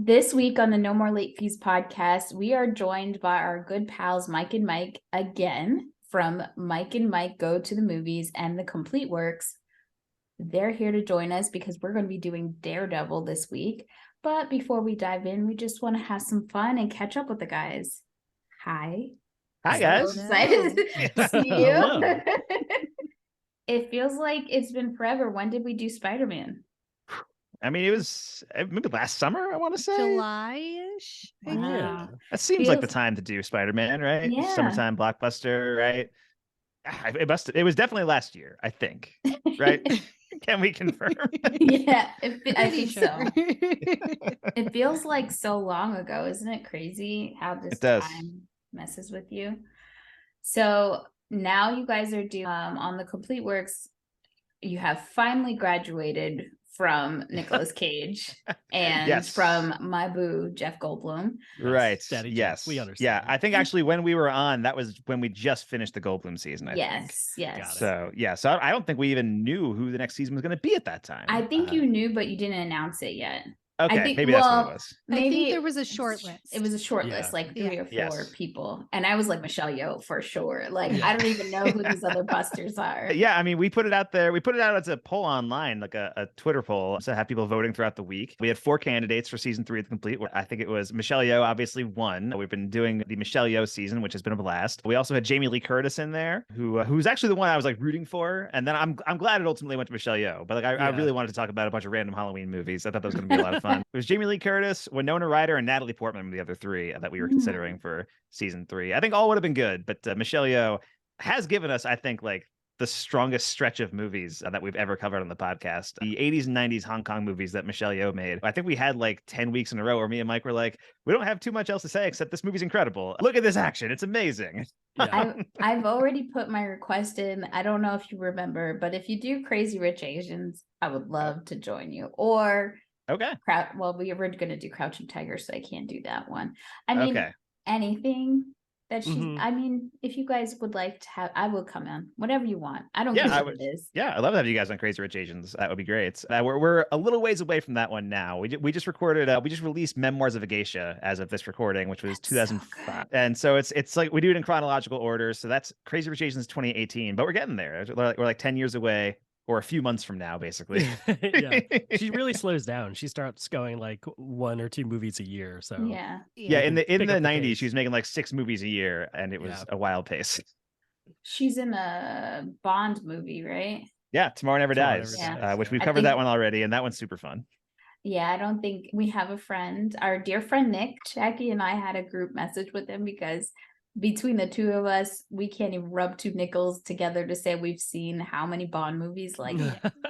This week on the No More Late Fees podcast, we are joined by our good pals Mike and Mike again from Mike and Mike Go to the Movies and the Complete Works. They're here to join us because we're going to be doing Daredevil this week. But before we dive in, we just want to have some fun and catch up with the guys. Hi. Hi, guys. So excited to see you. Hello. It feels like it's been forever. When did we do Spider-Man? I mean, it was maybe last summer, I want to say. July-ish. Wow. That seems like the time to do Spider-Man, right? Yeah. Summertime blockbuster, right? It was definitely last year, I think. Right? Can we confirm? Yeah, I think Sure. so. It feels like so long ago. Isn't it crazy how this It does. time messes with you? So now you guys are doing on the Complete Works. You have finally graduated from Nicolas Cage and Yes. from my boo Jeff Goldblum. Right. Daddy Jeff, Yes. we understand. Yeah. I think actually when we were on, that was when we just finished the Goldblum season, I think. Yes. Got it. So, yeah. So I don't think we even knew who the next season was going to be at that time. I think you knew, but you didn't announce it yet. Okay. think- Maybe that's what well, it was. I Maybe think there was a short list. It was a short Yeah. list, like 3 or 4 Yes. people. And I was like, Michelle Yeoh for sure. Like, Yeah. I don't even know who these other busters are. Yeah, I mean, we put it out there. We put it out as a poll online, like a Twitter poll, to have people voting throughout the week. We had 4 candidates for season 3 of the Complete. I think it was Michelle Yeoh, obviously won. We've been doing the Michelle Yeoh season, which has been a blast. We also had Jamie Lee Curtis in there, who's actually the one I was like rooting for. And then I'm glad it ultimately went to Michelle Yeoh. But like, I Yeah. really wanted to talk about a bunch of random Halloween movies. I thought that was going to be a lot of fun. It was Jamie Lee Curtis, Winona Ryder, and Natalie Portman, the other 3 that we were considering for season 3. I think all would have been good, but Michelle Yeoh has given us, I think, like the strongest stretch of movies that we've ever covered on the podcast. The 80s and 90s Hong Kong movies that Michelle Yeoh made. I think we had like 10 weeks in a row where me and Mike were like, we don't have too much else to say except this movie's incredible. Look at this action. It's amazing. Yeah. I've already put my request in. I don't know if you remember, but if you do Crazy Rich Asians, I would love to join you. Or Okay. well, we were going to do Crouching Tiger, so I can't do that one. I mean, Okay. anything that she's. Mhm. I mean, if you guys would like to have, I will come in. Whatever you want. I don't Yeah, care I what it is. Yeah, I'd love to have you guys on Crazy Rich Asians. That would be great. We're a little ways away from that one now. We just recorded. We just released Memoirs of a Geisha as of this recording, which was That's so 2005. And so it's like we do it in chronological order. So that's Crazy Rich Asians 2018, but we're getting there. We're like 10 years away, or a few months from now, basically. Yeah. She really slows down. She starts going like 1 or 2 movies a year. So Yeah. Yeah, in the pick up the 90s, pace. she was making like 6 movies a year, and it was Yeah. a wild pace. She's in a Bond movie, right? Yeah, Tomorrow Never Tomorrow Dies, Never Dies, which yeah. we've I covered think- that one already, and that one's super fun. Yeah, I don't think we have a friend. Our dear friend Nick, Jackie and I had a group message with him because between the 2 of us, we can't even rub 2 nickels together to say we've seen how many Bond movies. Like,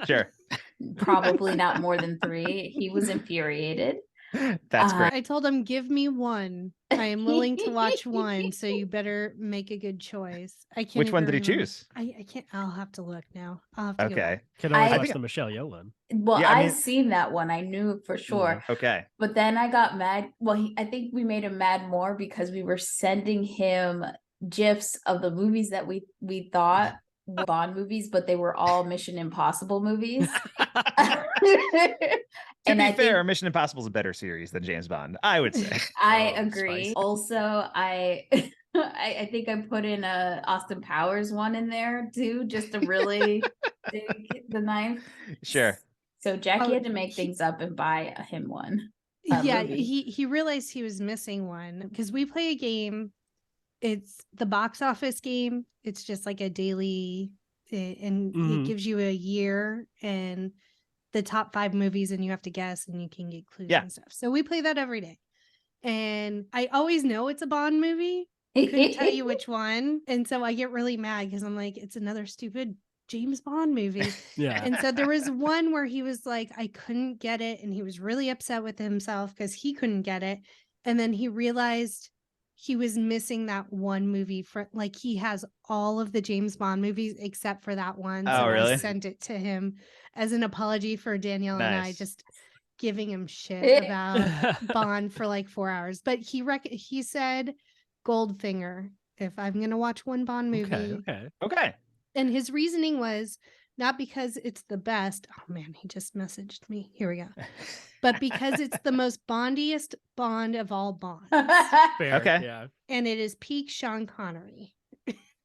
Sure. probably not more than 3. He was infuriated. That's great. I told him, give me one. I am willing to watch one, so you better make a good choice. I can't. Which one did he even remember. choose? I can't. I'll have to look now. I'll have to go Okay. back. Can always I watch think- the Michelle Yeoh one. Well, Yeah, I I mean- seen that one. I knew for sure. Okay. But then I got mad. Well, I think we made him mad more because we were sending him GIFs of the movies that we thought were Bond movies, but they were all Mission Impossible movies. To And be I fair, think Mission Impossible is a better series than James Bond, I would say. I Oh, agree. spicy. Also, I I think I put in a Austin Powers one in there too, just to really dig the knife. Sure. So Jackie Oh, had to make things up and buy him one. Yeah, movie. he realized he was missing one because we play a game. It's the box office game. It's just like a daily, and it Mhm. gives you a year and the top 5 movies, and you have to guess, and you can get clues Yeah. and stuff. So we play that every day, and I always know it's a Bond movie. Couldn't tell you which one, and so I get really mad because I'm like, it's another stupid James Bond movie. Yeah. And so there was one where he was like, I couldn't get it. And he was really upset with himself because he couldn't get it. And then he realized he was missing that one movie for like he has all of the James Bond movies except for that one. Oh, So really? I sent it to him as an apology for Danielle and I Nice. just giving him shit about Bond for like 4 hours. But he said Goldfinger. If I'm gonna watch one Bond movie, Okay. Okay. and his reasoning was not because it's the best. Oh man, he just messaged me. Here we go. But because it's the most Bondiest Bond of all Bonds. Fair. Okay. Yeah. And it is peak Sean Connery.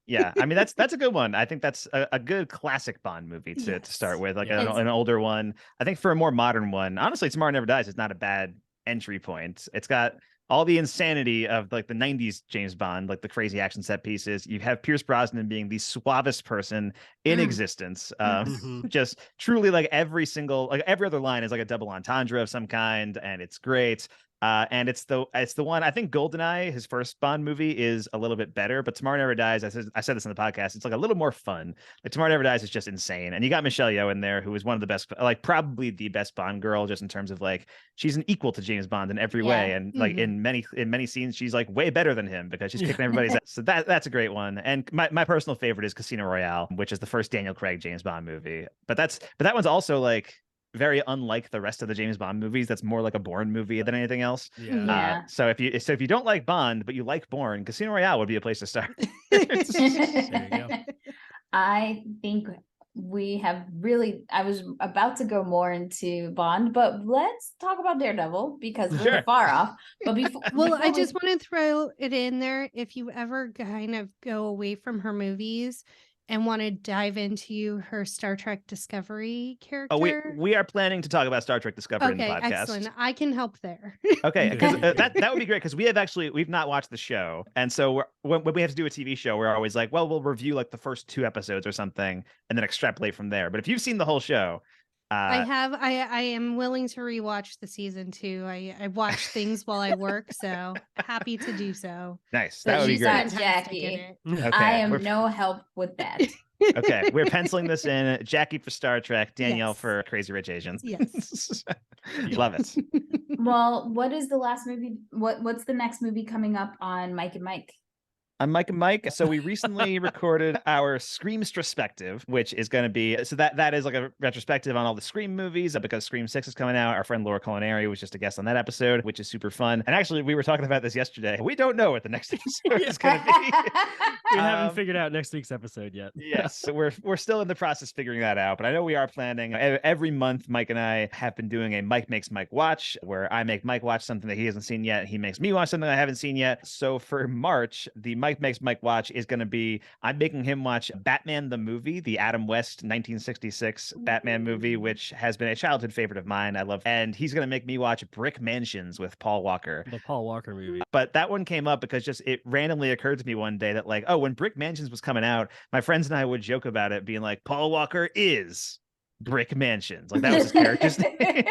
Yeah, I mean that's a good one. I think that's a good classic Bond movie to Yes. start with, like Yeah. an older one. I think for a more modern one, honestly, Tomorrow Never Dies is not a bad entry point. It's got all the insanity of like the 90s James Bond, like the crazy action set pieces. You have Pierce Brosnan being the suavest person in existence. Mhm. Just truly like every other line is like a double entendre of some kind, and it's great. And it's the one. I think GoldenEye, his first Bond movie, is a little bit better, but Tomorrow Never Dies. I said this in the podcast. It's like a little more fun. Like Tomorrow Never Dies is just insane, and you got Michelle Yeoh in there, who is one of the best, like probably the best Bond girl, just in terms of like she's an equal to James Bond in every way, and like in many scenes, she's like way better than him because she's kicking everybody's ass. So that's a great one. And my personal favorite is Casino Royale, which is the first Daniel Craig James Bond movie. But that one's also like very unlike the rest of the James Bond movies. That's more like a Bourne movie than anything else. Yeah. So if you don't like Bond but you like Bourne, Casino Royale would be a place to start. There you go. I think I was about to go more into Bond, but let's talk about Daredevil because we're Sure. far off. But before, Well, I before we- just want to throw it in there. If you ever kind of go away from her movies and want to dive into her Star Trek Discovery character. Oh, we are planning to talk about Star Trek Discovery in the podcast. Excellent. I can help there. Okay, because Very good. that would be great because we've not watched the show, and so when we have to do a TV show, we're always like, well, we'll review like the first 2 episodes or something, and then extrapolate from there. But if you've seen the whole show, I am willing to rewatch the season 2. I watch things while I work, so happy to do so. nice. But That would be she's great. not Fantastic in Jackie. it. Okay, I am we're- no help with that. Okay, we're penciling this in. Jackie for Star Trek, Danielle Yes. for Crazy Rich Asians. Yes. Love it. Well, what is the last movie? What's the next movie coming up on Mike and Mike? I'm Mike and Mike. So we recently recorded our Scream retrospective, which is going to be that is like a retrospective on all the Scream movies because Scream 6 is coming out. Our friend Laura Culinary was just a guest on that episode, which is super fun. And actually, we were talking about this yesterday. We don't know what the next episode is going to be. We haven't figured out next week's episode yet. Yes, so we're still in the process of figuring that out, but I know we are planning. Every month, Mike and I have been doing a Mike Makes Mike Watch, where I make Mike watch something that he hasn't seen yet. He makes me watch something I haven't seen yet. So for March, the Mike Makes Mike Watch is going to be, I'm making him watch Batman the movie, the Adam West 1966 Batman movie, which has been a childhood favorite of mine. I love, and he's going to make me watch Brick Mansions with Paul Walker. The Paul Walker movie. But that one came up because just it randomly occurred to me one day that like, oh, when Brick Mansions was coming out, my friends and I would joke about it being like, Paul Walker is Brick Mansions. Like that was his character's name.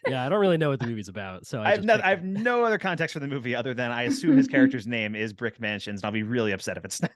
Yeah, I don't really know what the movie's about, so I have no other context for the movie other than I assume his character's name is Brick Mansions, and I'll be really upset if it's not.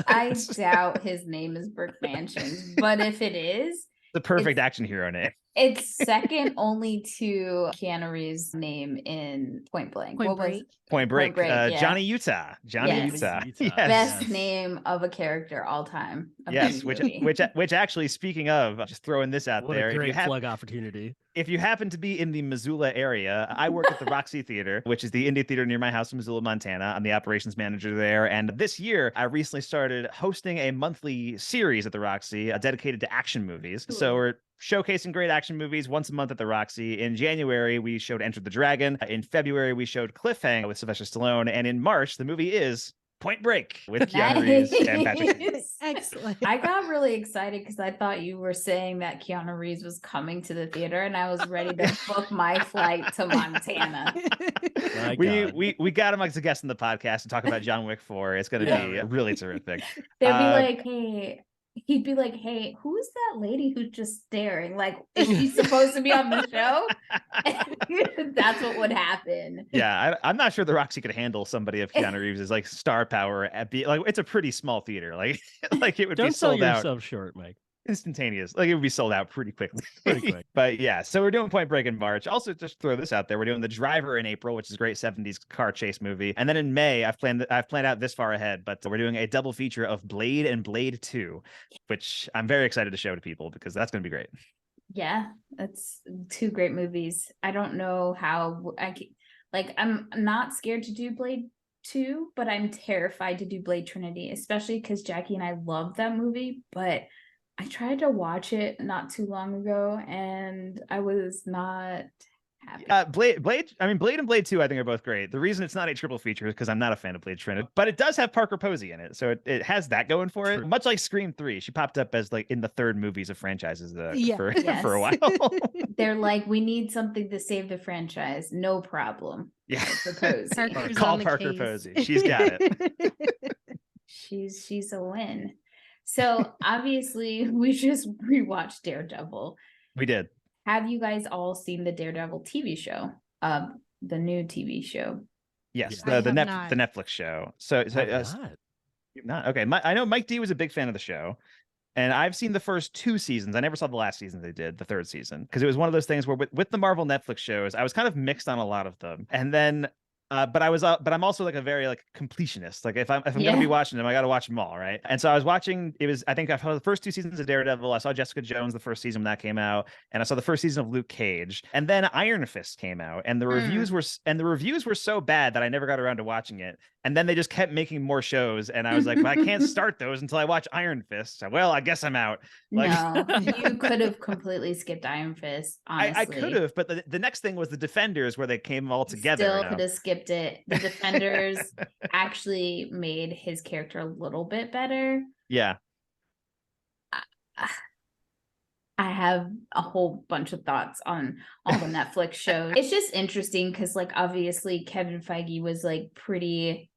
I doubt his name is Brick Mansions, but if it is, The perfect action hero name. it's second only to Keanu Reeves' name in Point Blank. Point What was Break. Point Break. yeah. Johnny Utah. Johnny Yes. Utah. Utah. Yes. best Yes. name of a character all time? of Yes, any which movie. which actually, speaking of, just throwing this out What there, a great plug opportunity. if you happen to be in the Missoula area, I work at the Roxy Theater, which is the indie theater near my house in Missoula, Montana. I'm the operations manager there. And this year, I recently started hosting a monthly series at the Roxy dedicated to action movies. So we're showcasing great action movies once a month at the Roxy. In January, we showed Enter the Dragon. In February, we showed Cliffhanger with Sylvester Stallone. And in March, the movie is Point Break with Keanu Reeves and Patrick Swayze. Nice. Excellent. I got really excited because I thought you were saying that Keanu Reeves was coming to the theater, and I was ready to book my flight to Montana. My God. We got him as a guest in the podcast to talk about John Wick 4. It's going to Yeah. be really terrific. They'd be Uh, like, "Hey," he'd be like, "Hey, who's that lady who's just staring? Like, is she supposed to be on the show?" That's what would happen. Yeah, I'm not sure the Roxy could handle somebody of Keanu Reeves' like star power like it's a pretty small theater. Like it would be Don't sell sold out yourself short, Mike. instantaneous. Like it would be sold out pretty quickly. Pretty quick. But yeah, so we're doing Point Break in March. Also, just throw this out there, we're doing The Driver in April, which is a great 70s car chase movie. And then in May, I've planned out this far ahead, but we're doing a double feature of Blade and Blade 2, which I'm very excited to show to people because that's going to be great. Yeah, that's 2 great movies. I don't know how I'm not scared to do Blade 2, but I'm terrified to do Blade Trinity, especially because Jackie and I love that movie, but I tried to watch it not too long ago, and I was not happy. Blade and Blade 2 I think are both great. The reason it's not a triple feature is because I'm not a fan of Blade Trinity, but it does have Parker Posey in it, so it has that going for it. Much like Scream 3, she popped up as like in the third movies of franchises for for a while. They're like, we need something to save the franchise. No problem. Yeah. Call Parker Posey. She's got it. She's a win. So obviously we just rewatched Daredevil. We did. Have you guys all seen the Daredevil TV show? The new TV show? Yes, the Netflix show. So not okay. I know Mike D was a big fan of the show, and I've seen the first 2 seasons. I never saw the last season they did, the 3rd season, because it was one of those things where with the Marvel Netflix shows, I was kind of mixed on a lot of them, and then. But I'm also like a very like completionist. Like if I'm gonna be watching them, I got to watch them all, right? And so I was watching. I think I saw the first 2 seasons of Daredevil. I saw Jessica Jones the first season when that came out, and I saw the first season of Luke Cage. And then Iron Fist came out, and the reviews were so bad that I never got around to watching it. And then they just kept making more shows, and I was like, well, I can't start those until I watch Iron Fist. So, well, I guess I'm out. Like, no, you could have completely skipped Iron Fist. Honestly, I could have, but the next thing was the Defenders, where they came all together. Still could have skipped it. The Defenders actually made his character a little bit better. Yeah. I have a whole bunch of thoughts on all the Netflix shows. It's just interesting because, like, obviously Kevin Feige was like pretty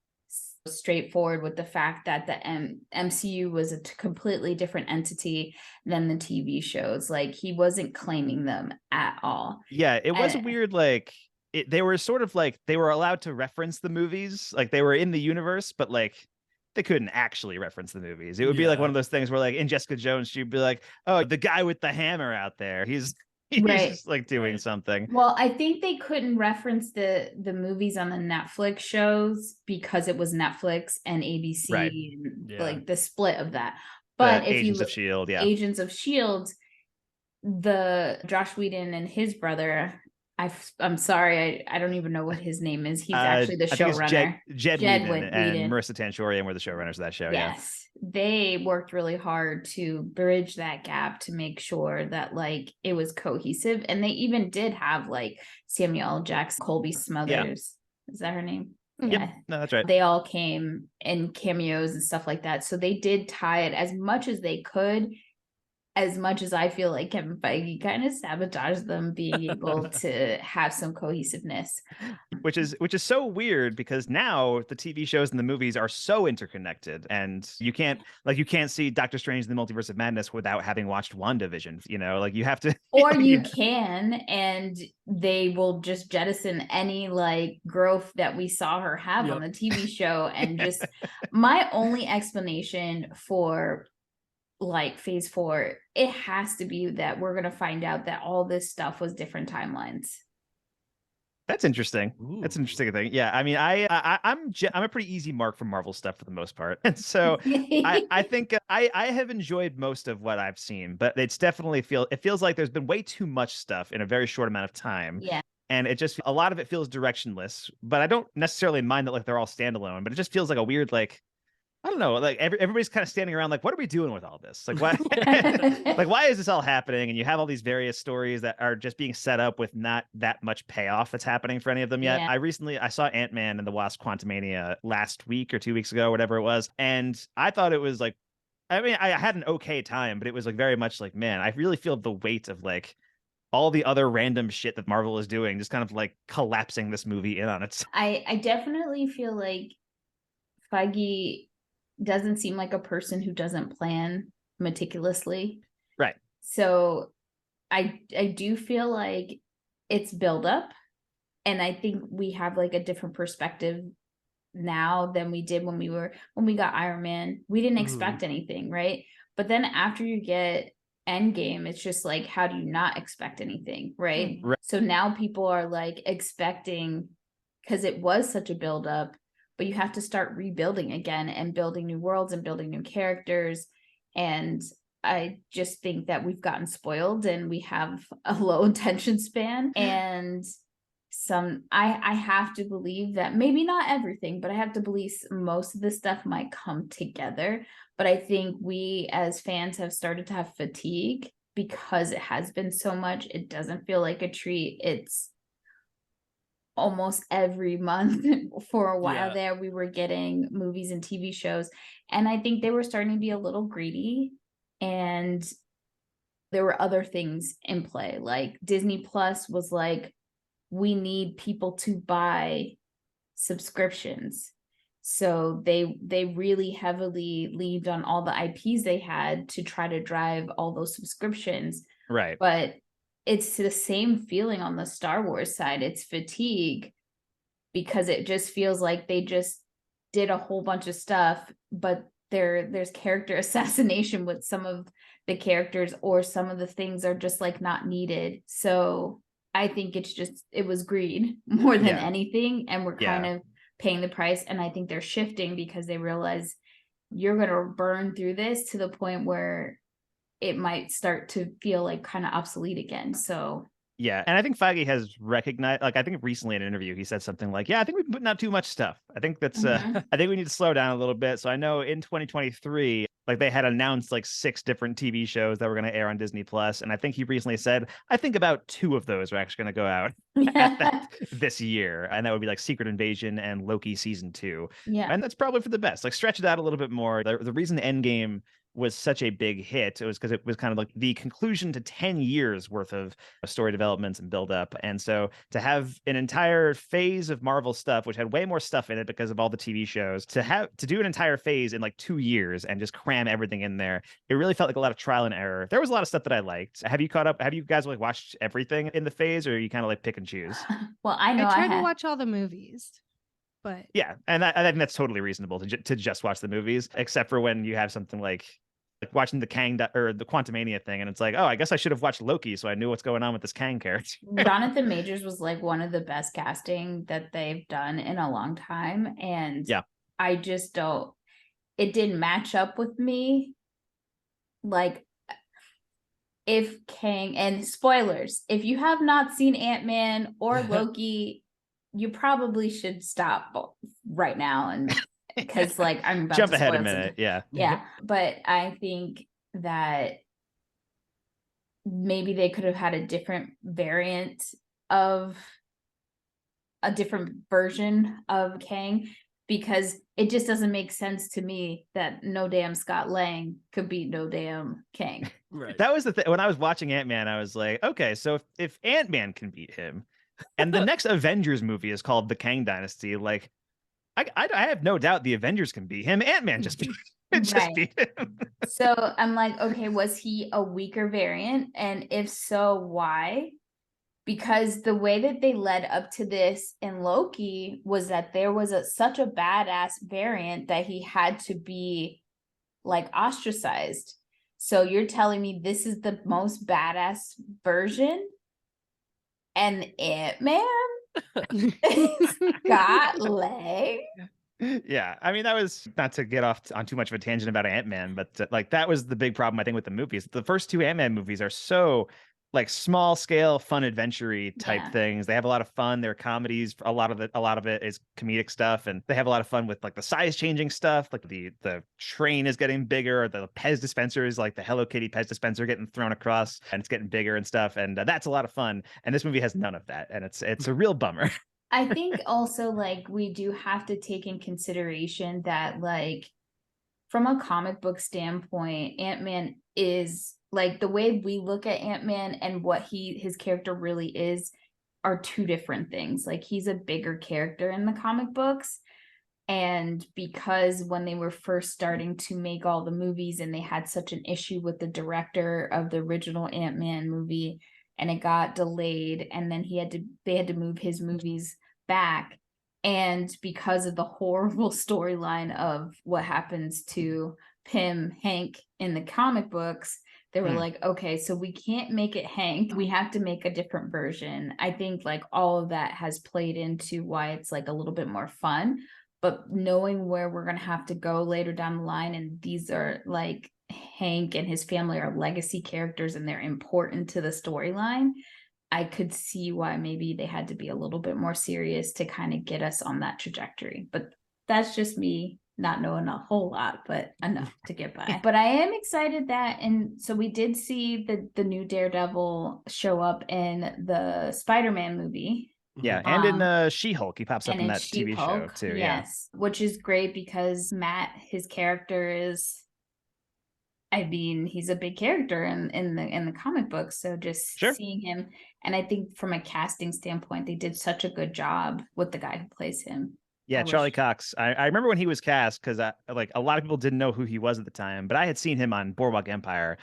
straightforward with the fact that the MCU was a completely different entity than the TV shows. Like, he wasn't claiming them at all. Yeah, it was weird. Like, they were sort of like they were allowed to reference the movies, like they were in the universe, but like they couldn't actually reference the movies. It would be like one of those things where, like, in Jessica Jones, she'd be like, "Oh, the guy with the hammer out there, he's just like doing something." Well, I think they couldn't reference the movies on the Netflix shows because it was Netflix and ABC, and like the split of that. But if Agents of S.H.I.E.L.D., Agents of S.H.I.E.L.D., the Josh Whedon and his brother, I'm sorry, I don't even know what his name is. He's actually the showrunner. Jed Whedon and Marissa Tanchorian were the showrunners of that show. Yes, they worked really hard to bridge that gap to make sure that like it was cohesive, and they even did have like Samuel Jackson, Colby Smulders. Is that her name? Yeah, no, that's right. They all came in cameos and stuff like that, so they did tie it as much as they could. As much as I feel like Kevin Feige kind of sabotaged them being able to have some cohesiveness. Which is so weird because now the TV shows and the movies are so interconnected, and you can't see Doctor Strange in the Multiverse of Madness without having watched WandaVision, like you have to. Or you can, and they will just jettison any like growth that we saw her have on the TV show. And just my only explanation for like phase 4, it has to be that we're going to find out that all this stuff was different timelines. That's interesting. Ooh. That's an interesting thing. Yeah, I mean, I'm a pretty easy mark for Marvel stuff for the most part, and so I think I have enjoyed most of what I've seen, but it feels like there's been way too much stuff in a very short amount of time. Yeah. And it just, a lot of it feels directionless, but I don't necessarily mind that like they're all standalone, but it just feels like a weird, like, I don't know, like everybody's kind of standing around like, what are we doing with all this? Like, why like, why is this all happening? And you have all these various stories that are just being set up with not that much payoff that's happening for any of them yet. Yeah. I saw Ant-Man and the Wasp Quantumania last week or 2 weeks ago, whatever it was. And I thought it was like, I mean, I had an okay time, but it was like very much like, man, I really feel the weight of like all the other random shit that Marvel is doing, just kind of like collapsing this movie in on itself. I definitely feel like Feige doesn't seem like a person who doesn't plan meticulously. Right. So I do feel like it's build up, and I think we have like a different perspective now than we did when we got Iron Man. We didn't expect anything, right? But then after you get Endgame, it's just like, how do you not expect anything, right? So now people are like expecting, because it was such a build up, but you have to start rebuilding again and building new worlds and building new characters. And I just think that we've gotten spoiled and we have a low attention span. And I have to believe that maybe not everything, but I have to believe most of the stuff might come together. But I think we as fans have started to have fatigue because it has been so much. It doesn't feel like a treat. It's almost every month for a while there. We were getting movies and TV shows, and I think they were starting to be a little greedy, and there were other things in play. Like Disney Plus was like, we need people to buy subscriptions. So they really heavily leaned on all the IPs they had to try to drive all those subscriptions. Right. But it's the same feeling on the Star Wars side. It's fatigue because it just feels like they just did a whole bunch of stuff, but there's character assassination with some of the characters, or some of the things are just like not needed. So I think it was greed more than anything. And we're kind of paying the price. And I think they're shifting because they realize you're going to burn through this to the point where it might start to feel like kind of obsolete again. So yeah. And I think Feige has recognized, like, I think recently in an interview, he said something like, I think we've putting out too much stuff. I think that's, I think we need to slow down a little bit. So I know in 2023, like they had announced like 6 different TV shows that were going to air on Disney Plus. And I think he recently said, I think about 2 of those are actually going to go out this year. And that would be like Secret Invasion and Loki season 2. Yeah. And that's probably for the best. Like stretch it out a little bit more. The reason Endgame was such a big hit, it was because it was kind of like the conclusion to 10 years worth of story developments and build up. And so to have an entire phase of Marvel stuff, which had way more stuff in it because of all the TV shows, to do an entire phase in like 2 years and just cram everything in there, it really felt like a lot of trial and error. There was a lot of stuff that I liked. Have you caught up? Have you guys like watched everything in the phase, or you kind of like pick and choose? Well, I know I tried to watch all the movies, but yeah, and I think that's totally reasonable to just watch the movies, except for when you have something like watching the Kang or the Quantumania thing, and it's like, oh, I guess I should have watched Loki so I knew what's going on with this Kang character. Jonathan Majors was like one of the best casting that they've done in a long time, and I just don't. It didn't match up with me. Like, if Kang, and spoilers, if you have not seen Ant-Man or Loki, you probably should stop right now and. Because like I'm about jump to ahead a minute. Yeah. But I think that maybe they could have had a different variant of a different version of Kang, because it just doesn't make sense to me that no damn Scott Lang could be no damn Kang. Right. That was the thing. When I was watching Ant-Man, I was like, okay, so if Ant-Man can beat him, and the next Avengers movie is called The Kang Dynasty, like I have no doubt the Avengers can beat him. Ant-Man just beat him. So I'm like, okay, was he a weaker variant? And if so, why? Because the way that they led up to this in Loki was that there was such a badass variant that he had to be like ostracized. So you're telling me this is the most badass version? And Ant-Man? Scott Lang? Yeah, I mean, that was not to get off on too much of a tangent about Ant-Man, but like that was the big problem I think with the movies. The first 2 Ant-Man movies are so like small scale, fun adventure-y type things. They have a lot of fun. They're comedies. A lot of it is comedic stuff, and they have a lot of fun with like the size changing stuff. Like the train is getting bigger, or the Pez dispenser is like the Hello Kitty Pez dispenser getting thrown across, and it's getting bigger and stuff. And that's a lot of fun. And this movie has none of that, and it's a real bummer. I think also like we do have to take in consideration that like from a comic book standpoint, Ant-Man is like the way we look at Ant-Man and what his character really is are 2 different things. Like he's a bigger character in the comic books. And because when they were first starting to make all the movies and they had such an issue with the director of the original Ant-Man movie, and it got delayed, and then they had to move his movies back. And because of the horrible storyline of what happens to Pym Hank in the comic books, they were like, okay, so we can't make it Hank. We have to make a different version. I think like all of that has played into why it's like a little bit more fun. But knowing where we're going to have to go later down the line, and these are like Hank and his family are legacy characters and they're important to the storyline, I could see why maybe they had to be a little bit more serious to kind of get us on that trajectory. But that's just me not knowing a whole lot, but enough to get by. But I am excited that, and so we did see the new Daredevil show up in the Spider-Man movie. Yeah, and in She-Hulk, he pops up in that TV show too. Yes, which is great because Matt, his character is, I mean, he's a big character in the comic books. So just seeing him, and I think from a casting standpoint, they did such a good job with the guy who plays him. Yeah, Charlie Cox. I remember when he was cast because like a lot of people didn't know who he was at the time, but I had seen him on Boardwalk Empire,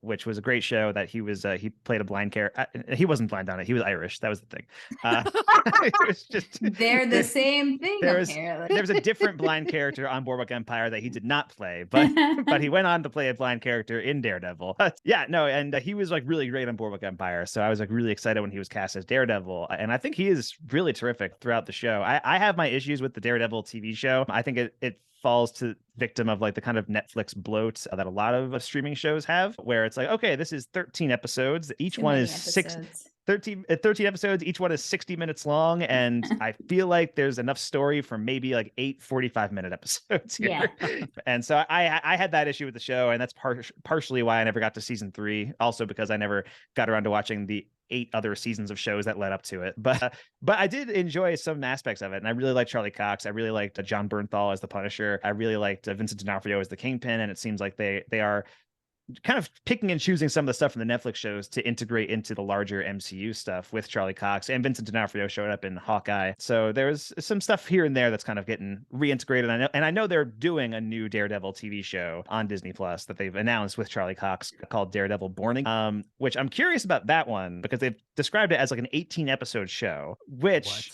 which was a great show that he was he played a blind character. He wasn't blind on it. He was Irish. That was the thing. It was just they're the same thing. There was a different blind character on Boardwalk Empire that he did not play, but he went on to play a blind character in Daredevil. Yeah, no, and he was like really great on Boardwalk Empire. So I was like really excited when he was cast as Daredevil, and I think he is really terrific throughout the show. I have my issues with the Daredevil TV show. I think it falls to victim of like the kind of Netflix bloat that a lot of streaming shows have, where it's like, okay, this is 13 episodes. Each one is 13 episodes. Each one is 60 minutes long. And I feel like there's enough story for maybe like 8 45-minute episodes here. Yeah. And so I had that issue with the show. And that's partially why I never got to season 3. Also because I never got around to watching the 8 other seasons of shows that led up to it. But I did enjoy some aspects of it. And I really liked Charlie Cox. I really liked John Bernthal as the Punisher. I really liked Vincent D'Onofrio as the Kingpin. And it seems like they are kind of picking and choosing some of the stuff from the Netflix shows to integrate into the larger MCU stuff with Charlie Cox, and Vincent D'Onofrio showed up in Hawkeye. So there's some stuff here and there that's kind of getting reintegrated. I know they're doing a new Daredevil TV show on Disney Plus that they've announced with Charlie Cox called Daredevil Born, which I'm curious about that one because they've described it as like an 18 episode show, which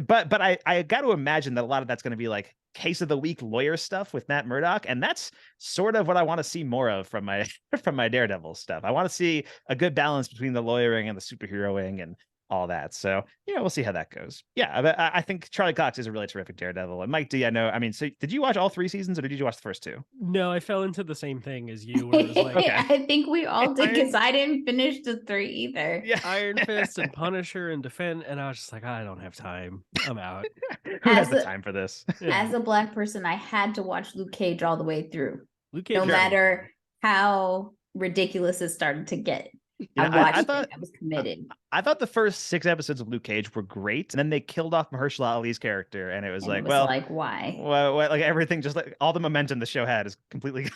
but I got to imagine that a lot of that's going to be like case of the week lawyer stuff with Matt Murdock, and that's sort of what I want to see more of from my Daredevil stuff. I want to see a good balance between the lawyering and the superheroing and all that. So yeah, we'll see how that goes. Yeah, I think Charlie Cox is a really terrific Daredevil. And Mike D, I know. I mean, so did you watch all 3 seasons, or did you watch the first 2? No, I fell into the same thing as you. Where it was like, I think we all did because I didn't finish the 3 either. Yeah, Iron Fist and Punisher and Defend, and I was just like, I don't have time. I'm out. Who has the time for this? Yeah. As a Black person, I had to watch Luke Cage all the way through. Luke Cage, no matter how ridiculous it started to get. I watched I was committed. I thought the first 6 episodes of Luke Cage were great, and then they killed off Mahershala Ali's character, and it was like, why? Well, like everything, just like all the momentum the show had is completely.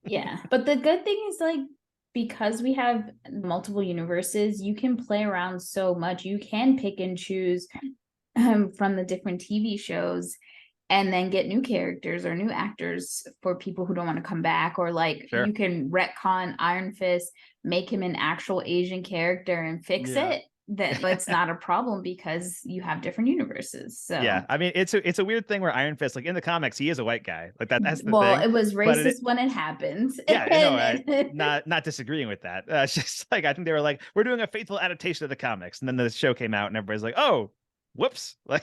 Yeah, but the good thing is like because we have multiple universes, you can play around so much. You can pick and choose from the different TV shows. And then get new characters or new actors for people who don't want to come back, or like you can retcon Iron Fist, make him an actual Asian character and fix it. That's not a problem because you have different universes. So yeah, I mean it's a weird thing where Iron Fist, like in the comics, he is a white guy. Like that's the thing. Well, it was racist when it happened. Yeah, not disagreeing with that. It's just like I think they were like, we're doing a faithful adaptation of the comics, and then the show came out, and everybody's like, oh, whoops, like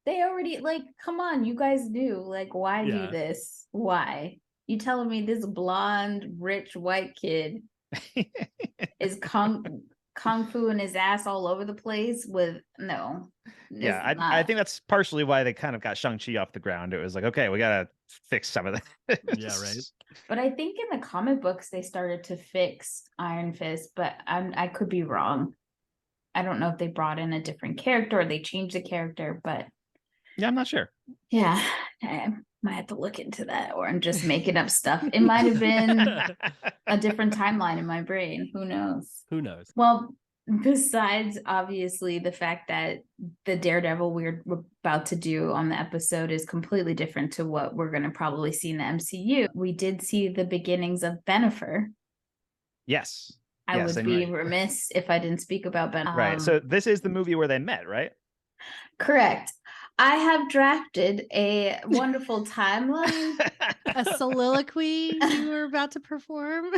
they already like, come on, you guys knew. Like, why do this? Why? You telling me this blonde, rich white kid is kung fu and his ass all over the place with no. Yeah, I think that's partially why they kind of got Shang-Chi off the ground. It was like, okay, we gotta fix some of that. Yeah, right. But I think in the comic books they started to fix Iron Fist, but I could be wrong. I don't know if they brought in a different character or they changed the character, but yeah, I'm not sure. Yeah, I might have to look into that, or I'm just making up stuff. It might have been a different timeline in my brain. Who knows? Who knows? Well, besides obviously the fact that the Daredevil we're about to do on the episode is completely different to what we're going to probably see in the MCU, we did see the beginnings of Benifer. Yes. I would be remiss if I didn't speak about Benifer. Right. So this is the movie where they met, right? Correct. I have drafted a wonderful timeline. A soliloquy you were about to perform.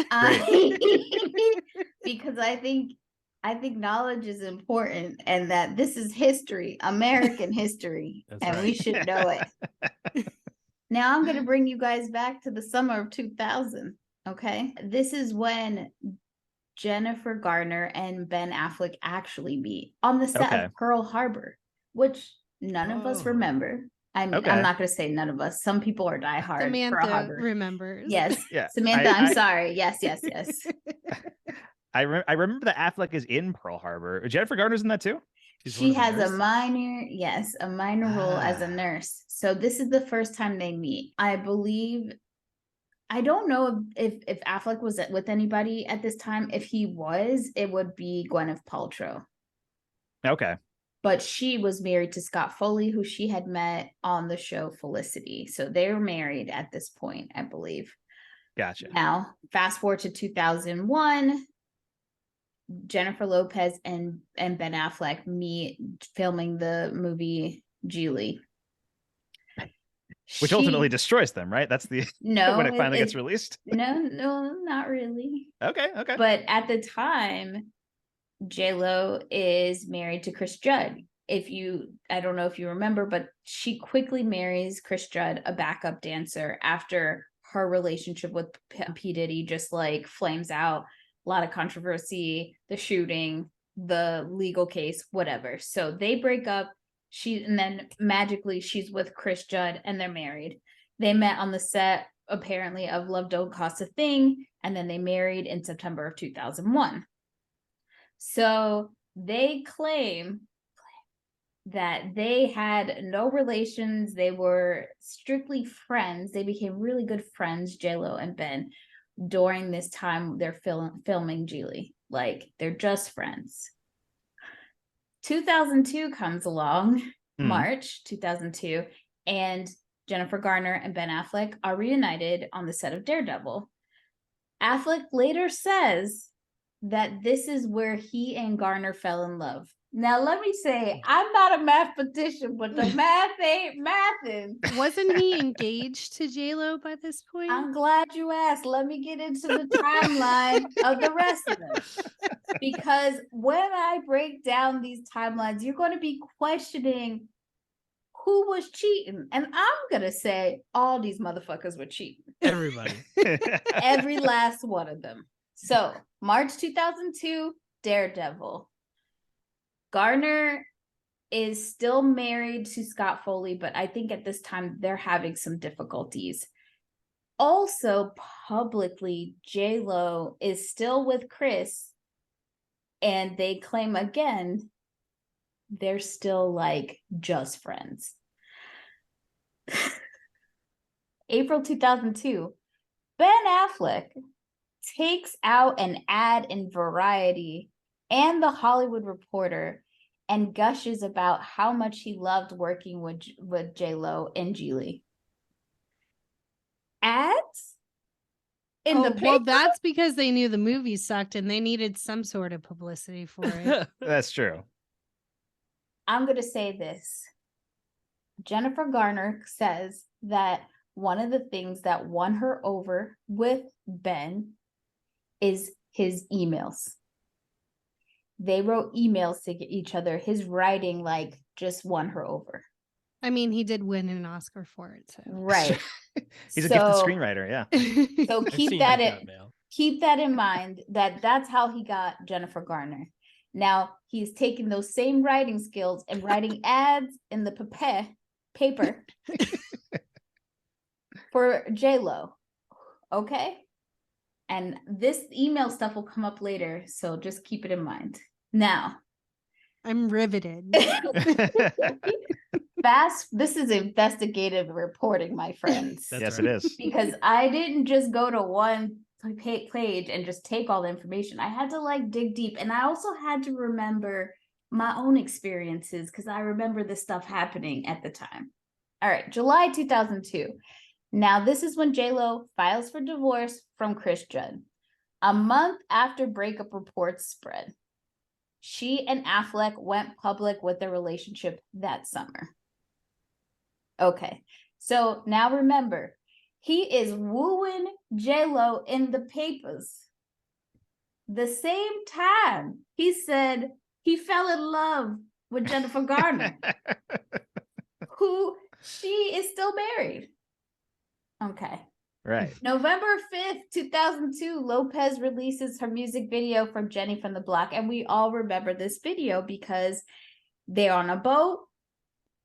Because I think knowledge is important, and that this is history, American history, and we should know it. Now I'm going to bring you guys back to the summer of 2000. Okay, this is when Jennifer Garner and Ben Affleck actually meet on the set Okay. of Pearl Harbor, which none of us Oh. remember. I mean, Okay. I'm not going to say none of us. Some people are diehard Pearl Samantha Harbor. remembers. Yes. Yeah. Samantha, I'm sorry. Yes. I remember that Affleck is in Pearl Harbor. Jennifer Garner's in that too? She's one She of the has a nurses? minor role as a Ah. nurse. So this is the first time they meet. I believe, I don't know if Affleck was with anybody at this time. If he was, it would be Gwyneth Paltrow. Okay. But she was married to Scott Foley, who she had met on the show Felicity. So they were married at this point, I believe. Gotcha. Now, fast forward to 2001. Jennifer Lopez and Ben Affleck meet filming the movie Geely. Which ultimately destroys them, right? That's the when it finally gets released. No, not really. Okay. But at the time, J-Lo is married to Chris Judd. I don't know if you remember, but she quickly marries Chris Judd, a backup dancer, after her relationship with P. Diddy just like flames out. A lot of controversy, the shooting, the legal case, whatever. So they break up. And then magically she's with Chris Judd and they're married. They met on the set apparently of Love Don't Cost a Thing, and then they married in September of 2001. So they claim that they had no relations. They were strictly friends. They became really good friends, J-Lo and Ben, during this time they're filming Geely. Like, they're just friends. 2002 comes along, March 2002, and Jennifer Garner and Ben Affleck are reunited on the set of Daredevil. Affleck later says that this is where he and Garner fell in love. Now, let me say, I'm not a mathematician, but the math ain't mathing. Wasn't he engaged to J-Lo by this point? I'm glad you asked. Let me get into the timeline of the rest of them. Because when I break down these timelines, you're going to be questioning who was cheating. And I'm going to say all these motherfuckers were cheating. Everybody. Every last one of them. So, March 2002, Daredevil. Garner is still married to Scott Foley, but I think at this time they're having some difficulties. Also, publicly, J-Lo is still with Chris, and they claim again they're still like just friends. April 2002, Ben Affleck takes out an ad in Variety and The Hollywood Reporter and gushes about how much he loved working with J-Lo and Geely. Ads? In the paper? Well, that's because they knew the movie sucked and they needed some sort of publicity for it. That's true. I'm going to say this. Jennifer Garner says that one of the things that won her over with Ben is his emails. They wrote emails to each other. His writing like just won her over. I mean, he did win an Oscar for it. So. Right. He's a gifted screenwriter, yeah. So keep that in mind, that's how he got Jennifer Garner. Now he's taking those same writing skills and writing ads in the paper for J-Lo. Okay? And this email stuff will come up later, so just keep it in mind. Now, I'm riveted. This is investigative reporting, my friends. Yes, right. It is. Because I didn't just go to one page and just take all the information. I had to like dig deep, and I also had to remember my own experiences because I remember this stuff happening at the time. All right, July 2002. Now, this is when J-Lo files for divorce from Chris Judd. A month after breakup reports spread, she and Affleck went public with their relationship that summer. Okay, so now remember, he is wooing J-Lo in the papers. The same time he said he fell in love with Jennifer Garner, who she is still married. Okay. Right. November 5th, 2002, Lopez releases her music video for Jenny from the Block. And we all remember this video because they're on a boat.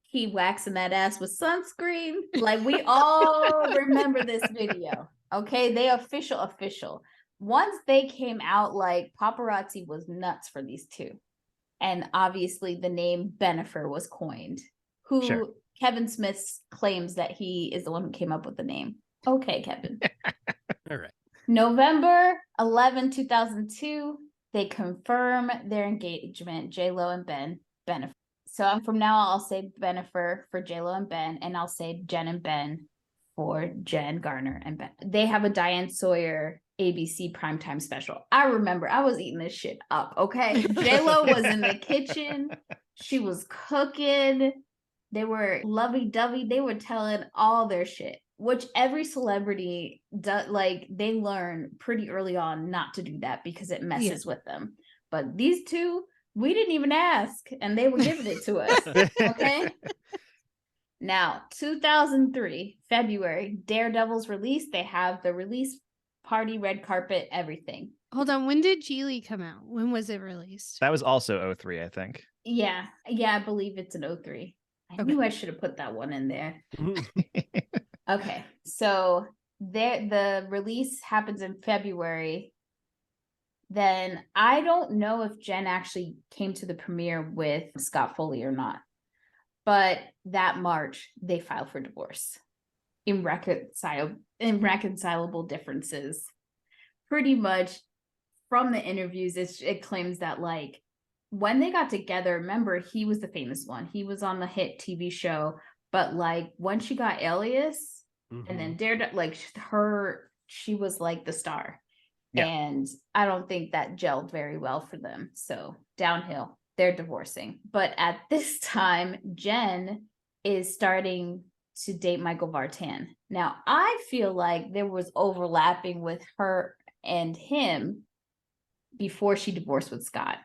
He waxing that ass with sunscreen. Like, we all remember this video. Okay, they official. Once they came out, like, paparazzi was nuts for these two. And obviously the name Bennifer was coined. Who Kevin Smith claims that he is the one who came up with the name. Okay, Kevin. All right. November 11, 2002, they confirm their engagement, J-Lo and Ben Bennifer. So from now on, I'll say Bennifer for J-Lo and Ben, and I'll say Jen and Ben for Jen, Garner, and Ben. They have a Diane Sawyer ABC primetime special. I remember I was eating this shit up, okay? J-Lo was in the kitchen. She was cooking. They were lovey-dovey. They were telling all their shit, which every celebrity does. Like, they learn pretty early on not to do that because it messes with them. But these two, we didn't even ask, and they were giving it to us, okay? Now, 2003, February, Daredevil's release. They have the release party, red carpet, everything. Hold on. When did Geely come out? When was it released? That was also 03, I think. Yeah, I believe it's an 03. I knew I should have put that one in there. Okay, so the release happens in February. Then I don't know if Jen actually came to the premiere with Scott Foley or not. But that March, they filed for divorce. Irreconcilable differences. Pretty much from the interviews, it claims that, like, when they got together, remember, he was the famous one. He was on the hit TV show. But, like, when she got Alias, and then Daredevil, like, she was like the star. Yeah. And I don't think that gelled very well for them. So downhill. They're divorcing. But at this time, Jen is starting to date Michael Vartan. Now, I feel like there was overlapping with her and him before she divorced with Scott.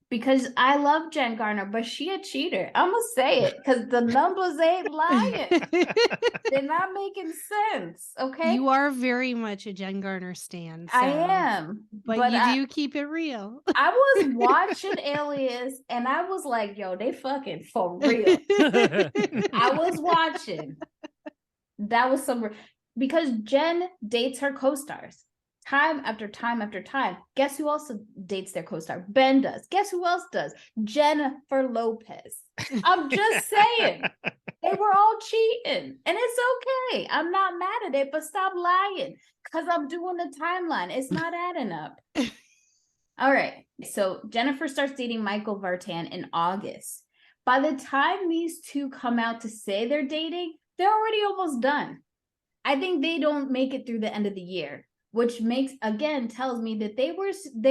Because I love Jen Garner, but she a cheater. I'm going to say it because the numbers ain't lying. They're not making sense, okay? You are very much a Jen Garner stan. So. I am. But you do keep it real. I was watching Alias and I was like, yo, they fucking for real. I was watching. That was because Jen dates her co-stars. Time after time after time. Guess who else dates their co-star? Ben does. Guess who else does? Jennifer Lopez. I'm just saying. They were all cheating. And it's okay. I'm not mad at it, but stop lying. Because I'm doing the timeline. It's not adding up. All right. So Jennifer starts dating Michael Vartan in August. By the time these two come out to say they're dating, they're already almost done. I think they don't make it through the end of the year. Which tells me that they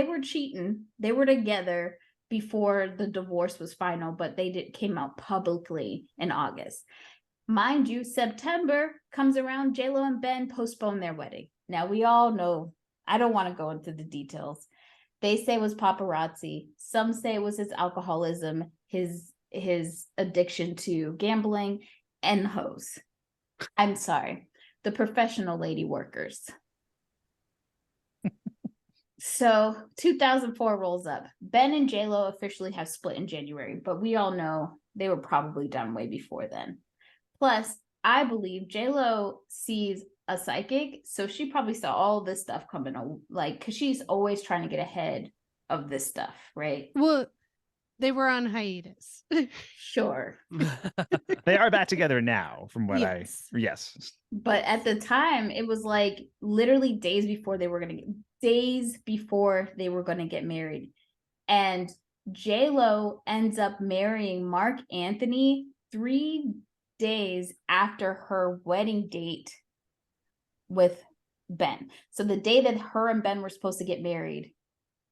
were cheating. They were together before the divorce was final, but they came out publicly in August. Mind you, September comes around, J-Lo and Ben postpone their wedding. Now, we all know, I don't want to go into the details. They say it was paparazzi. Some say it was his alcoholism, his addiction to gambling, and hoes. I'm sorry, the professional lady workers. So 2004 rolls up. Ben and J-Lo officially have split in January, but we all know they were probably done way before then. Plus, I believe J-Lo sees a psychic, so she probably saw all this stuff coming, like, because she's always trying to get ahead of this stuff, right? Well, they were on hiatus. Sure. They are back together now, from what yes. But at the time, it was like literally days before they were going to get married. And J-Lo ends up marrying Mark Anthony 3 days after her wedding date with Ben. So the day that her and Ben were supposed to get married,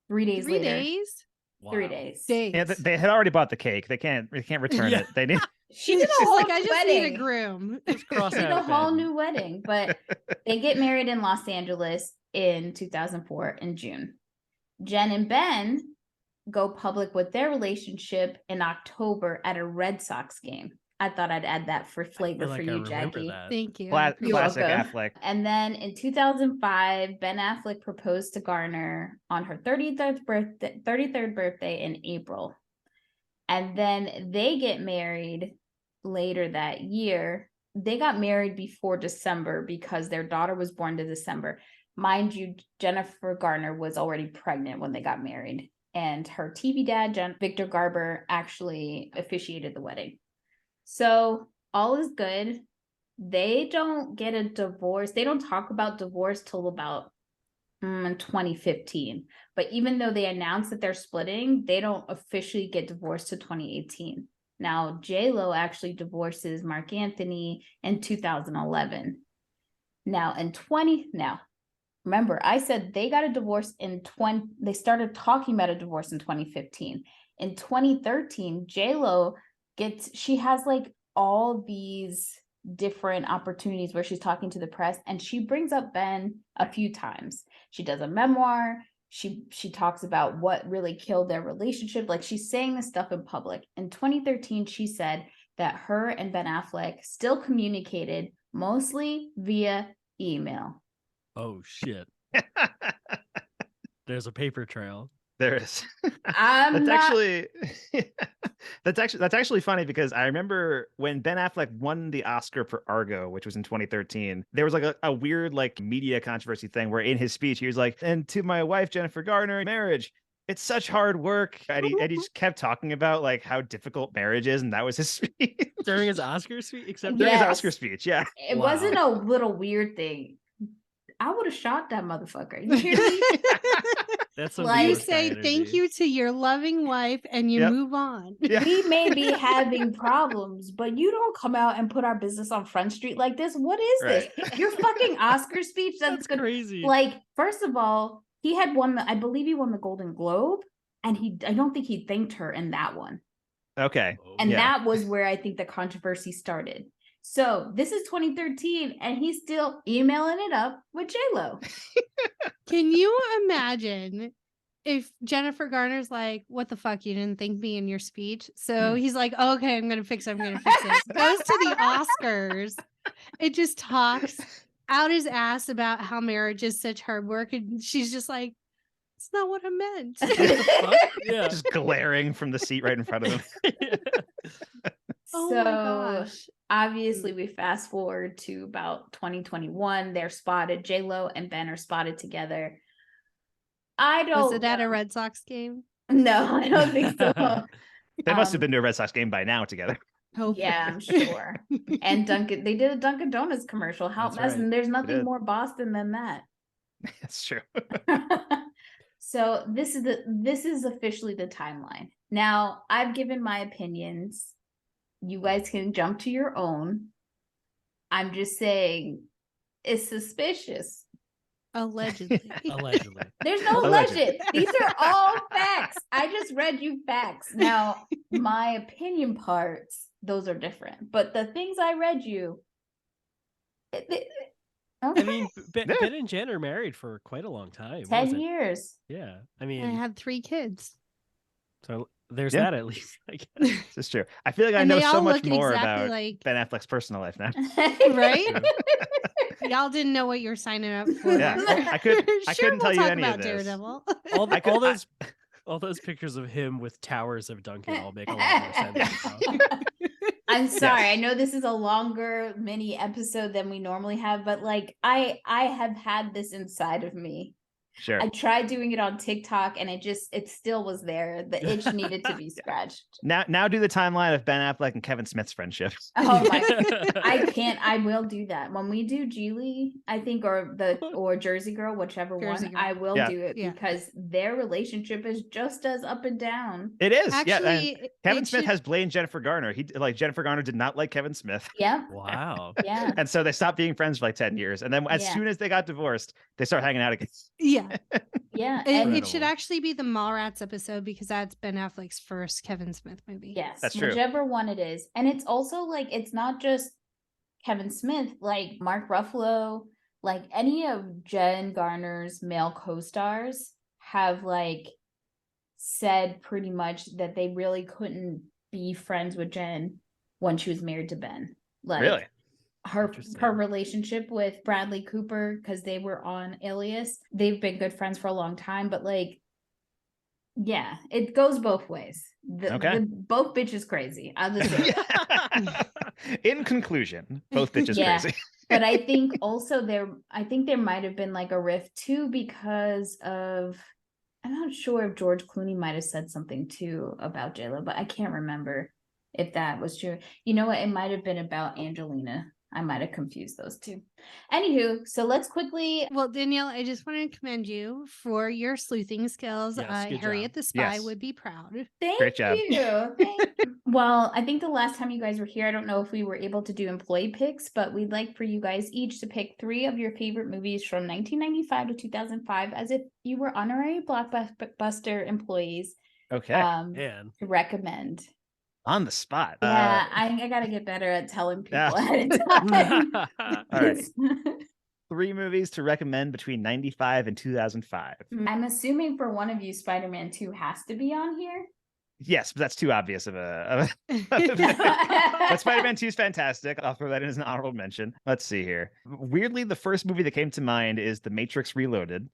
3 days later. 3 days? Wow. 3 days. Yeah, they had already bought the cake. They can't return it. They need. She did a whole I just wedding. need a groom. She did a whole new wedding, but they get married in Los Angeles in 2004 in June. Jen and Ben go public with their relationship in October at a Red Sox game. I thought I'd add that for flavor I for feel you, like I remember Jackie. that. Thank you. You're Classic welcome. Affleck. And then in 2005, Ben Affleck proposed to Garner on her 33rd birthday in April. And then they get married later that year. They got married before December because their daughter was born in December. Mind you, Jennifer Garner was already pregnant when they got married. And her TV dad, Victor Garber, actually officiated the wedding. So all is good. They don't get a divorce. They don't talk about divorce till about 2015. But even though they announced that they're splitting, they don't officially get divorced to 2018. Now, J-Lo actually divorces Mark Anthony in 2011. Now, remember, I said they got a divorce they started talking about a divorce in 2015. In 2013, J-Lo she has like all these different opportunities where she's talking to the press, and she brings up Ben a few times. She does a memoir. She talks about what really killed their relationship. Like, she's saying this stuff in public. In 2013, she said that her and Ben Affleck still communicated mostly via email. Oh shit. There's a paper trail. There is. I'm that's actually funny, because I remember when Ben Affleck won the Oscar for Argo, which was in 2013, there was like a weird like media controversy thing where in his speech he was like, "And to my wife Jennifer Garner, marriage, it's such hard work," and he just kept talking about like how difficult marriage is, and that was his speech During his Oscar speech, except during his Yes. Oscar speech. Yeah, It Wow. wasn't a little weird thing. I would have shot that motherfucker. You hear me? that's some Like- You divorce guy say energy. thank you to your loving wife and you Yep. move on. Yeah. We may be having problems, but you don't come out and put our business on Front Street like this. What is Right. this? Your fucking Oscar speech? That's Good. crazy. Like, first of all, he had won I believe he won the Golden Globe, and I don't think he thanked her in that one. Okay. Oh, And Yeah. that was where I think the controversy started. So this is 2013, and he's still emailing it up with J-Lo. Can you imagine if Jennifer Garner's like, "What the fuck? You didn't thank me in your speech." So he's like, oh, "Okay, I'm gonna fix it. I'm gonna fix it." Goes to the Oscars. It just talks out his ass about how marriage is such hard work, and she's just like, "It's not what I meant." What the fuck? Yeah. Just glaring from the seat right in front of him. Oh So my gosh. obviously we fast forward to about 2021. They're spotted. J-Lo and Ben are spotted together. I don't Was it at a know. Red Sox game? No, I don't think so. They must have Um, been to a Red Sox game by now together. Yeah, I'm sure. And they did a Dunkin' Donuts commercial. That's right. And there's nothing did. more Boston than that. That's true. So this is officially the timeline. Now, I've given my opinions. You guys can jump to your own. I'm just saying it's suspicious. Allegedly. Allegedly. There's no Allegedly. alleged. These are all facts. I just read you facts. Now, my opinion parts, those are different. But the things I read you, I mean, Yeah. Ben and Jen are married for quite a long time. What 10 was it? years. Yeah. I I mean, had 3 kids. so there's Yeah. that at least. I guess. This is true. I feel like I And know they so all much look more exactly about like Ben Affleck's personal life now. right? True. Y'all didn't know what you were signing up for. Yeah. I couldn't tell you talk any about of this. Daredevil. All those pictures of him with towers of Duncan all make a lot more sense now. I'm sorry. Yes. I know this is a longer mini episode than we normally have, but like I have had this inside of me. Sure. I tried doing it on TikTok and it still was there. The itch needed to be scratched. Now do the timeline of Ben Affleck and Kevin Smith's friendship. Oh my, I can't. I will do that when we do Geely, I think, or Jersey Girl, whichever Jersey one. Girl. I will Yeah. do it Yeah. because their relationship is just as up and down. It is. yeah. And Actually, Kevin it Smith should- has blamed Jennifer Garner. Jennifer Garner did not like Kevin Smith. Yep. Wow. Yeah. And so they stopped being friends for like 10 years. And then as Yeah. soon as they got divorced, they start hanging out again. Yeah. Yeah. It And should Incredible. actually be the Mallrats episode because that's Ben Affleck's first Kevin Smith movie. yes, That's true. whichever one it is. And it's also like it's not just Kevin Smith, like Mark Ruffalo, like any of Jen Garner's male co-stars have like said pretty much that they really couldn't be friends with Jen when she was married to Ben. Like Really? her Interesting. relationship with Bradley Cooper, because they were on Alias. They've been good friends for a long time, but like, yeah, it goes both ways. Okay. Both bitches crazy. I'll just say that. In conclusion, both bitches Yeah. crazy. But I think also there might have been like a rift too, because of, I'm not sure if George Clooney might have said something too about JLo, but I can't remember if that was true. You know what? It might have been about Angelina. I might have confused those two. Anywho, so let's quickly. Well, Danielle, I just want to commend you for your sleuthing skills. Yes, good Harriet job. the Spy Yes. would be proud. Thank Great job. you. Thank you. Well, I think the last time you guys were here, I don't know if we were able to do employee picks, but we'd like for you guys each to pick 3 of your favorite movies from 1995 to 2005, as if you were honorary Blockbuster employees. Okay. Man. To recommend. On the spot. Yeah, I gotta get better at telling people yeah. ahead of time. All right. 3 movies to recommend between 95 and 2005. I'm assuming for one of you, Spider-Man 2 has to be on here. Yes, but that's too obvious of a but Spider-Man 2 is fantastic. I'll throw that in as an honorable mention. Let's see here. Weirdly, the first movie that came to mind is The Matrix Reloaded.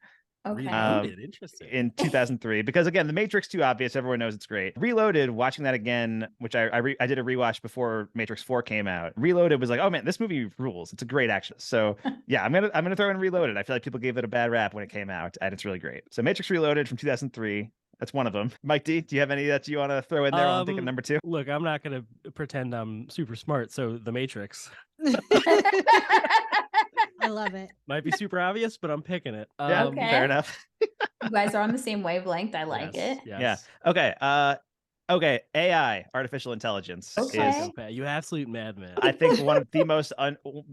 Okay. Reloaded. Interesting. In 2003, because again, The Matrix too obvious, everyone knows it's great. Reloaded, watching that again, which I did a rewatch before Matrix 4 came out. Reloaded was like, oh man, this movie rules. It's a great action. So yeah, I'm gonna throw in Reloaded. I feel like people gave it a bad rap when it came out, and it's really great. So Matrix Reloaded from 2003. That's one of them. Mike D, do you have any that you want to throw in there? I'm thinking number 2. Look, I'm not going to pretend I'm super smart. So The Matrix I love it. might be super obvious, but I'm picking it. Yeah, Okay. fair enough. You guys are on the same wavelength. I like yes, it. Yes. Yeah. Okay. Okay. AI, artificial intelligence, Okay. is Okay, you absolute madman. I think one of the most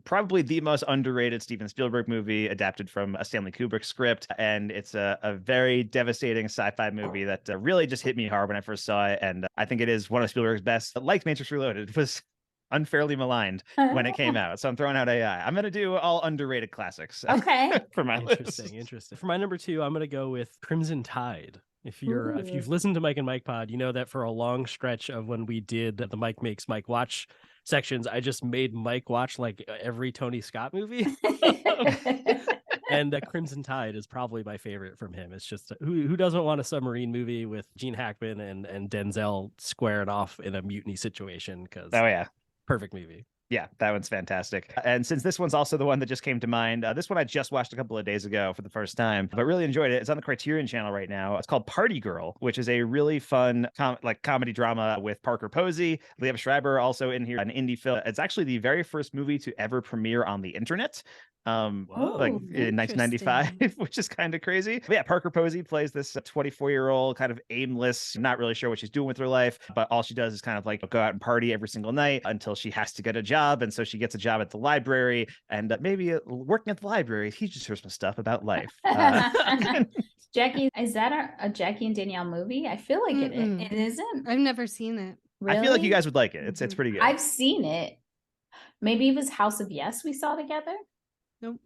probably the most underrated Steven Spielberg movie adapted from a Stanley Kubrick script, and it's a very devastating sci-fi movie that really just hit me hard when I first saw it, and I think it is one of Spielberg's best. Like Matrix Reloaded, it was unfairly maligned when it came out, so I'm throwing out AI. I'm gonna do all underrated classics. Okay. For my Interesting, list. interesting. For my number 2, I'm going to go with Crimson Tide. If you've listened to Mike and Mike Pod, you know that for a long stretch of when we did the Mike Makes Mike Watch sections, I just made Mike watch like every Tony Scott movie. And Crimson Tide is probably my favorite from him. It's just who doesn't want a submarine movie with Gene Hackman and Denzel squaring off in a mutiny situation? Because Oh yeah. perfect movie. Yeah, that one's fantastic. And since this one's also the one that just came to mind, this one I just watched a couple of days ago for the first time, but really enjoyed it. It's on the Criterion channel right now. It's called Party Girl, which is a really fun comedy drama with Parker Posey, Liev Schreiber also in here, an indie film. It's actually the very first movie to ever premiere on the internet. Like in 1995, which is kind of crazy. But yeah, Parker Posey plays this 24-year-old kind of aimless, not really sure what she's doing with her life, but all she does is kind of like go out and party every single night until she has to get a job. And so she gets a job at the library, and maybe working at the library teaches her some stuff about life. Jackie, is that a Jackie and Danielle movie? I feel like it isn't. I've never seen it. Really? I feel like you guys would like it. It's pretty good. I've seen it. Maybe it was House of Yes we saw together. Nope.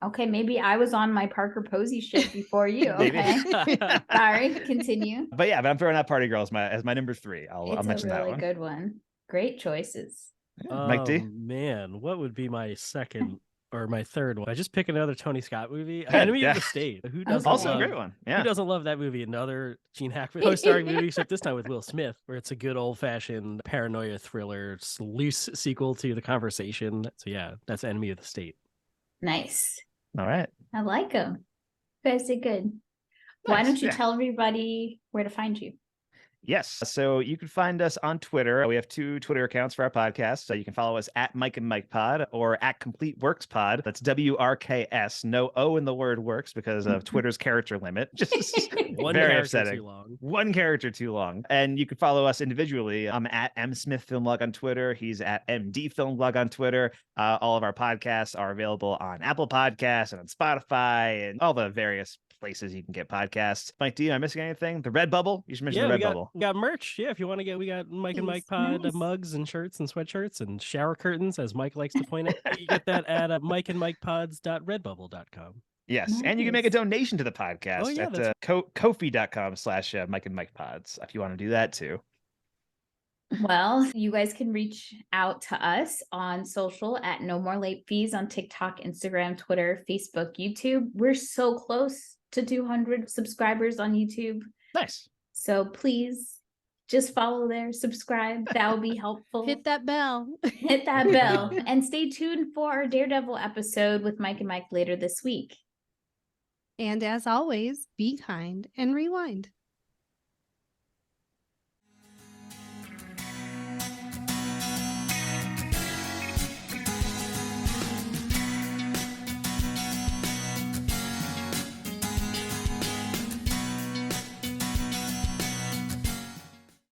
Okay, maybe I was on my Parker Posey shit before you. Maybe. Okay. Sorry, continue. But yeah, but I'm throwing out Party Girl as my number 3. I'll mention that one. It's a really good one. Great choices. Mike D? Man, what would be my second or my third one? I just pick another Tony Scott movie, Enemy of the State. Who doesn't Also love, a great one. Yeah. Who doesn't love that movie? Another Gene Hackman co-starring movie, except this time with Will Smith, where it's a good old-fashioned paranoia thriller, loose sequel to The Conversation. So yeah, that's Enemy of the State. Nice. All right. I like them. You guys did good. Why don't you tell everybody where to find you? Yes. So you can find us on Twitter. We have 2 Twitter accounts for our podcast. So you can follow us at Mike and Mike Pod or at Complete Works Pod. That's WRKS. No O in the word works because of Twitter's character limit. Just One very character upsetting. too long. One character too long. And you can follow us individually. I'm at M Smith Film Blog on Twitter. He's at MD Film Blog on Twitter. All of our podcasts are available on Apple Podcasts and on Spotify and all the various places you can get podcasts. Mike D, am I missing anything? The Redbubble? You should mention the Redbubble. We got merch. Yeah, if you want to get, we got Mike and Mike Pod mugs and shirts and sweatshirts and shower curtains, as Mike likes to point out. You get that at mikeandmikepods.redbubble.com. Yes, Nice. and you can make a donation to the podcast Oh, yeah, at ko-fi.com/Mike and Mike Pods if you want to do that too. Well, you guys can reach out to us on social at No More Late Fees on TikTok, Instagram, Twitter, Facebook, YouTube. We're so close to 200 subscribers on YouTube. Nice. So please just follow there, subscribe. That will be helpful. Hit that bell. Hit that bell. And stay tuned for our Daredevil episode with Mike and Mike later this week. And as always, be kind and rewind.